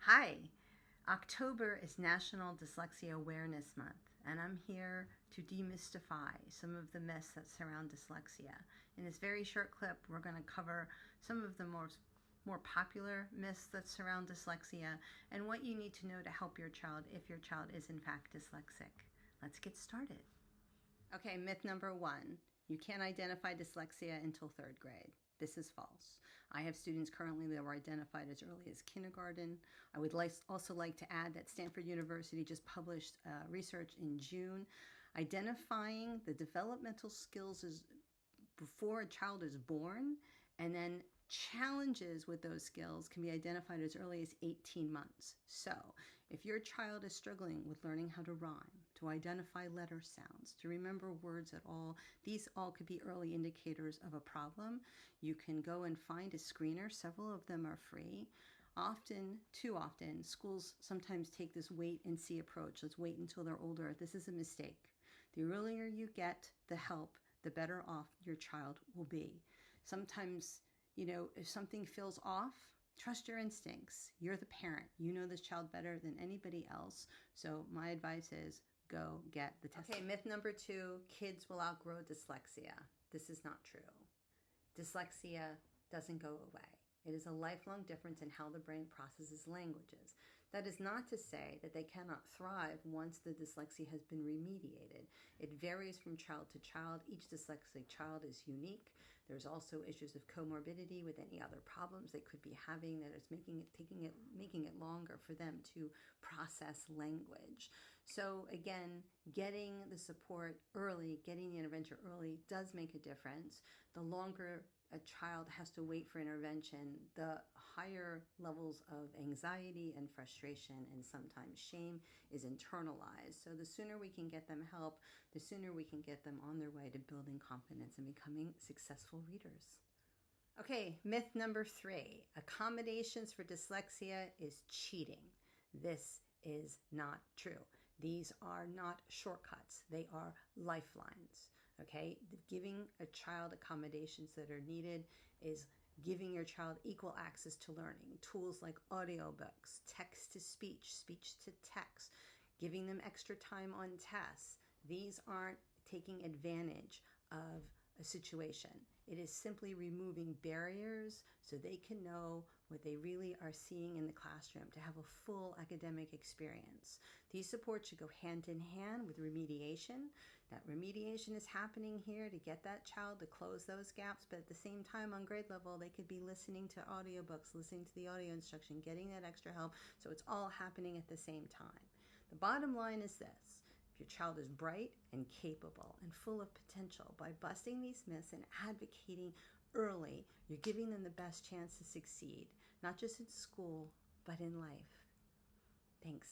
Hi, October is National Dyslexia Awareness Month, and I'm here to demystify some of the myths that surround dyslexia. In this very short clip, we're going to cover some of the more popular myths that surround dyslexia and what you need to know to help your child if your child is in fact dyslexic. Let's get started. Okay, myth number one, you can't identify dyslexia until third grade. This is false. I have students currently that were identified as early as kindergarten. I would also like to add that Stanford University just published research in June identifying the developmental skills before a child is born, and then challenges with those skills can be identified as early as 18 months. So if your child is struggling with learning how to rhyme, to identify letter sounds, to remember words at all, these all could be early indicators of a problem. You can go and find a screener. Several of them are free. Too often, schools sometimes take this wait and see approach. Let's wait until they're older. This is a mistake. The earlier you get the help, the better off your child will be. Sometimes, if something feels off, trust your instincts. You're the parent. You know this child better than anybody else. So my advice is go get the test. Okay, myth number two, kids will outgrow dyslexia. This is not true. Dyslexia doesn't go away. It is a lifelong difference in how the brain processes languages. That is not to say that they cannot thrive once the dyslexia has been remediated. It varies from child to child. Each dyslexic child is unique. There's also issues of comorbidity with any other problems they could be having that is making it longer for them to process language. So again, getting the support early, getting the intervention early does make a difference. The longer a child has to wait for intervention, the higher levels of anxiety and frustration and sometimes shame is internalized. So the sooner we can get them help, the sooner we can get them on their way to building confidence and becoming successful readers. Okay, myth number three, accommodations for dyslexia is cheating. This is not true. These are not shortcuts. They are lifelines, okay? Giving a child accommodations that are needed is giving your child equal access to learning. Tools like audiobooks, text-to-speech, speech-to-text, giving them extra time on tests. These aren't taking advantage of a situation. It is simply removing barriers so they can know what they really are seeing in the classroom to have a full academic experience. These supports should go hand in hand with remediation. That remediation is happening here to get that child to close those gaps, but at the same time on grade level, they could be listening to audiobooks, listening to the audio instruction, getting that extra help, so it's all happening at the same time. The bottom line is this. If your child is bright and capable and full of potential, by busting these myths and advocating early, you're giving them the best chance to succeed, not just in school, but in life. Thanks.